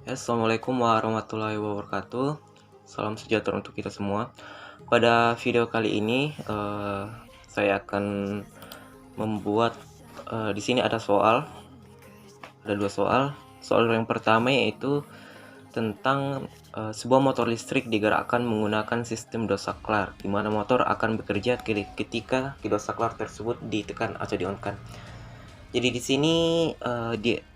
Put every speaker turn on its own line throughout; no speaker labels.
Assalamualaikum warahmatullahi wabarakatuh. Salam sejahtera untuk kita semua. Pada video kali ini saya akan membuat di sini ada dua soal. Soal yang pertama yaitu tentang sebuah motor listrik digerakkan menggunakan sistem dua saklar, di mana motor akan bekerja ketika kedua saklar tersebut ditekan atau di-on-kan. Jadi di sini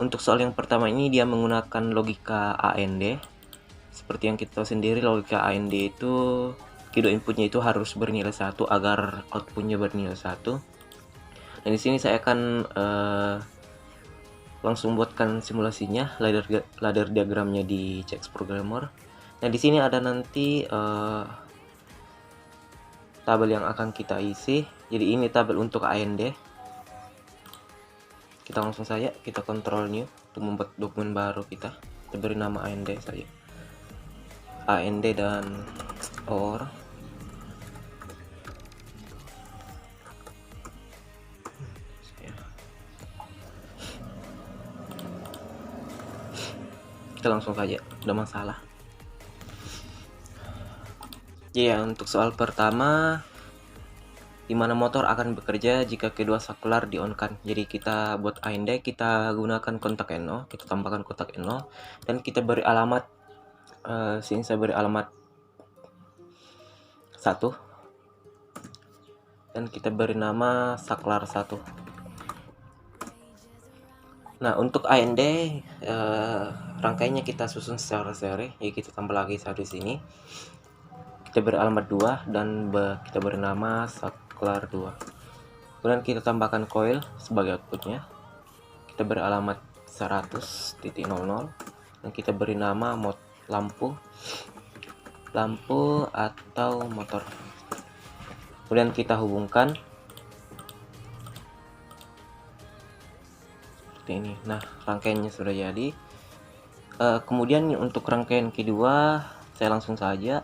untuk soal yang pertama ini dia menggunakan logika AND. Seperti yang kita tahu sendiri, logika AND itu kedua inputnya itu harus bernilai 1 agar outputnya bernilai 1. Dan di sini saya akan langsung buatkan simulasinya, ladder diagramnya di CX Programmer. Nah di sini ada nanti tabel yang akan kita isi. Jadi ini tabel untuk AND. Kita langsung saja kita control new untuk membuat dokumen baru. Kita beri nama AND saja, AND dan OR. Kita langsung saja, udah masalah. Jadi ya, untuk soal pertama, di mana motor akan bekerja jika kedua saklar di-on-kan. Jadi kita buat AND, kita gunakan kontak NO, kita tambahkan kontak NO, dan kita beri alamat, sini saya beri alamat 1, dan kita beri nama saklar 1. Nah untuk AND rangkaiannya kita susun secara seri, jadi kita tambah lagi satu di sini. Kita beri alamat 2 dan kita beri nama saklar 2. Kemudian kita tambahkan coil sebagai outputnya. Kita beri alamat 100.00 dan kita beri nama lampu atau motor. Kemudian kita hubungkan seperti ini. Nah rangkaiannya sudah jadi. Kemudian untuk rangkaian kedua saya langsung saja.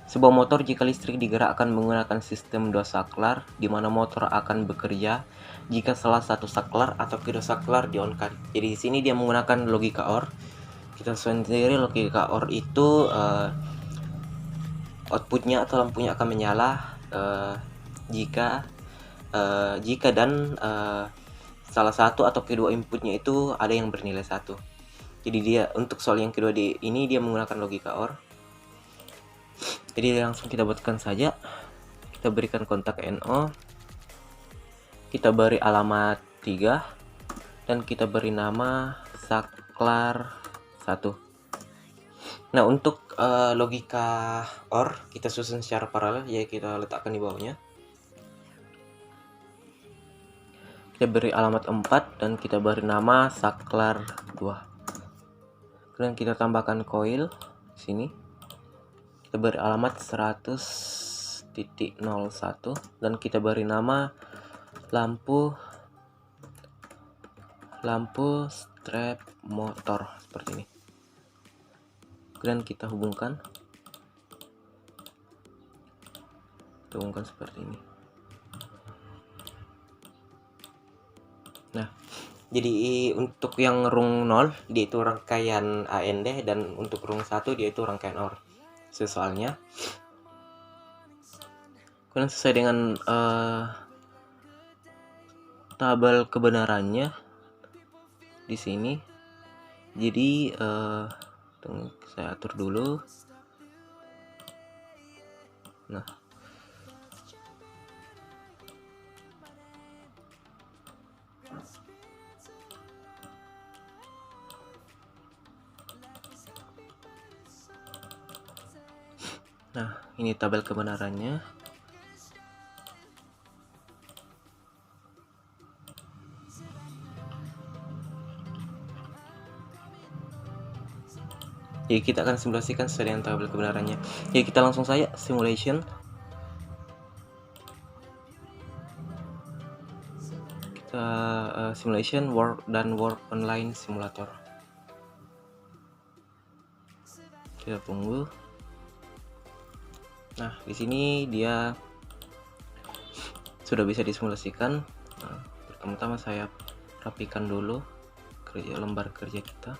Sebuah motor jika listrik digerakkan menggunakan sistem dua saklar, di mana motor akan bekerja jika salah satu saklar atau kedua saklar di-on-kan. Jadi di sini dia menggunakan logika OR. Kita sendiri logika OR itu outputnya atau lampunya akan menyala jika dan salah satu atau kedua inputnya itu ada yang bernilai 1. Jadi dia untuk soal yang kedua ini dia menggunakan logika OR. Jadi langsung kita buatkan saja. Kita berikan kontak NO, kita beri alamat 3, dan kita beri nama saklar 1. Nah untuk logika OR kita susun secara paralel, ya kita letakkan di bawahnya. Kita beri alamat 4 dan kita beri nama saklar 2. Kemudian kita tambahkan coil di sini. Kita beri alamat 100.01 dan kita beri nama lampu strap motor seperti ini. Kemudian kita hubungkan seperti ini. Nah jadi untuk yang rung 0 dia itu rangkaian AND, dan untuk rung 1 dia itu rangkaian OR soalnya. Kemudian sesuai dengan tabel kebenarannya di sini. Jadi saya atur dulu. Nah ini tabel kebenarannya. Jadi kita akan simulasikan sesuai dengan tabel kebenarannya. Jadi kita langsung saja simulation. Kita simulation work online simulator. Kita tunggu. Nah, di sini dia sudah bisa disimulasikan. Nah, Pertama saya rapikan dulu lembar kerja kita.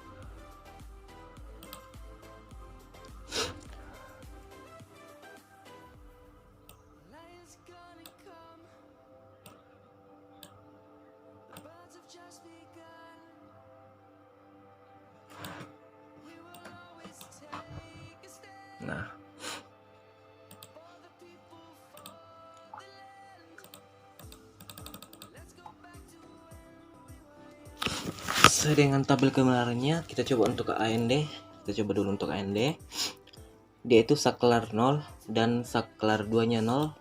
Nah, sesuai dengan tabel kebenarannya, kita coba untuk AND. Kita coba dulu untuk AND. Dia itu saklar 0 dan saklar 2-nya 0,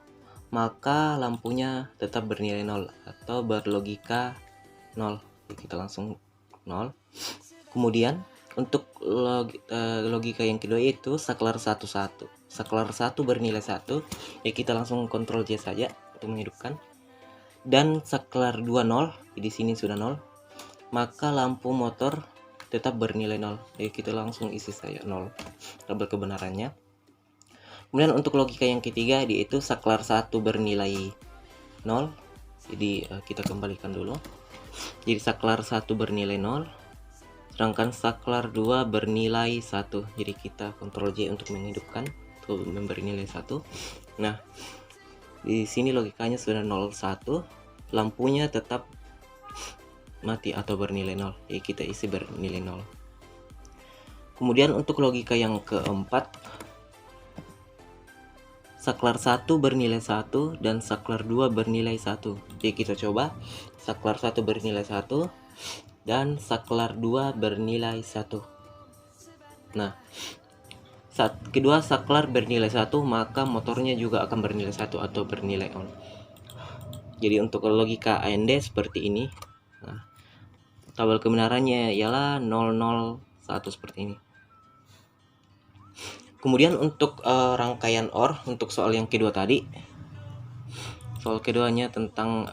maka lampunya tetap bernilai 0 atau berlogika 0. Jadi kita langsung 0. Kemudian untuk logika yang kedua itu saklar 1 1. Saklar 1 bernilai 1, ya kita langsung Ctrl J saja untuk menghidupkan. Dan saklar 2 0, di sini sudah 0, maka lampu motor tetap bernilai 0. Jadi kita langsung isi saja 0 tabel kebenarannya. Kemudian untuk logika yang ketiga, yaitu saklar 1 bernilai 0. Jadi kita kembalikan dulu. Jadi saklar 1 bernilai 0, sedangkan saklar 2 bernilai 1. Jadi kita Ctrl J untuk menghidupkan, untuk memberi nilai 1. Nah, di sini logikanya sudah 0 1, lampunya tetap mati atau bernilai 0. Jadi kita isi bernilai 0. Kemudian untuk logika yang keempat, saklar 1 bernilai 1 dan saklar 2 bernilai 1. Jadi kita coba saklar 1 bernilai 1 dan saklar 2 bernilai 1. Nah, saat kedua saklar bernilai 1, maka motornya juga akan bernilai 1 atau bernilai on. Jadi untuk logika AND seperti ini. Nah, tabel kebenarannya ialah 001 seperti ini. Kemudian untuk rangkaian OR untuk soal yang kedua tadi. Soal keduanya tentang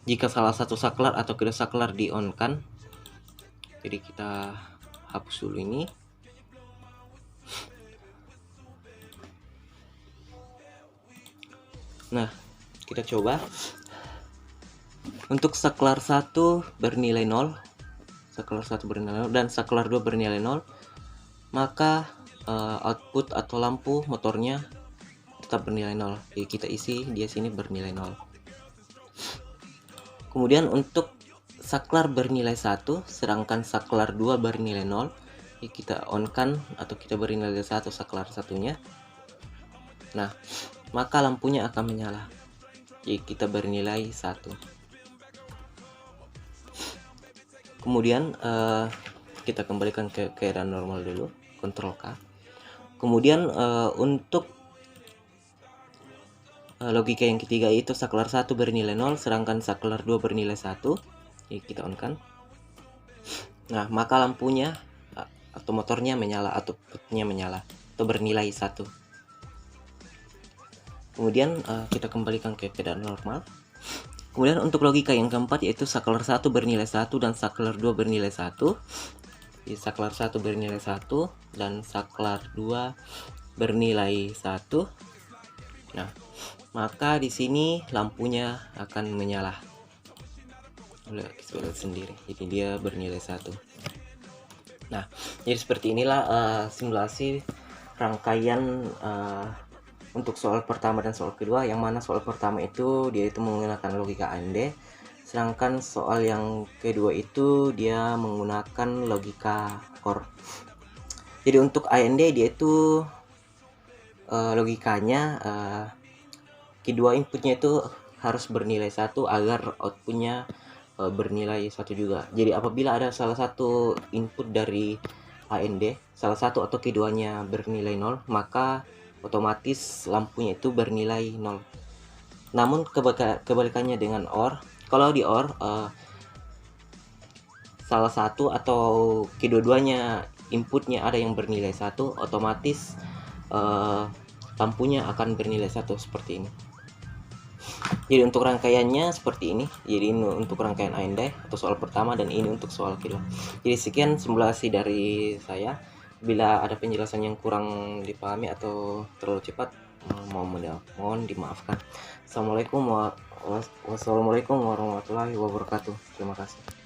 jika salah satu saklar atau kedua saklar di on kan. Jadi kita hapus dulu ini. Nah, kita coba. Untuk saklar 1 bernilai 0, saklar 1 bernilai 0 dan saklar 2 bernilai 0, maka output atau lampu motornya tetap bernilai 0. Jadi kita isi dia sini bernilai 0. Kemudian untuk saklar bernilai 1 sedangkan saklar 2 bernilai 0, jadi kita on kan atau kita beri nilai 1 saklar satunya. Nah, maka lampunya akan menyala. Jadi kita bernilai 1. Kemudian kita kembalikan ke keadaan normal dulu, Ctrl K. Kemudian untuk logika yang ketiga itu saklar 1 bernilai 0 sedangkan saklar 2 bernilai 1. Jadi kita on kan. Nah, maka lampunya atau motornya menyala atau outputnya menyala atau bernilai 1. Kemudian kita kembalikan ke keadaan normal. Kemudian untuk logika yang keempat yaitu saklar 1 bernilai 1 dan saklar 2 bernilai 1. Jadi saklar 1 bernilai 1 dan saklar 2 bernilai 1. Nah, maka di sini lampunya akan menyala. Kita lihat sendiri. Jadi dia bernilai 1. Nah, jadi seperti inilah simulasi rangkaian untuk soal pertama dan soal kedua, yang mana soal pertama itu dia itu menggunakan logika AND, sedangkan soal yang kedua itu dia menggunakan logika OR. Jadi untuk AND dia itu logikanya kedua inputnya itu harus bernilai 1 agar outputnya bernilai 1 juga. Jadi apabila ada salah satu input dari AND, salah satu atau keduanya bernilai 0, maka otomatis lampunya itu bernilai 0. Namun kebalikannya dengan OR, kalau di OR salah satu atau kedua-duanya inputnya ada yang bernilai 1, otomatis lampunya akan bernilai 1 seperti ini. Jadi untuk rangkaiannya seperti ini. Jadi ini untuk rangkaian AND atau soal pertama dan ini untuk soal kedua. Jadi sekian simulasi dari saya. Bila ada penjelasan yang kurang dipahami atau terlalu cepat, mohon dimaafkan. Assalamualaikum warahmatullahi wabarakatuh. Wassalamualaikum warahmatullahi wabarakatuh. Terima kasih.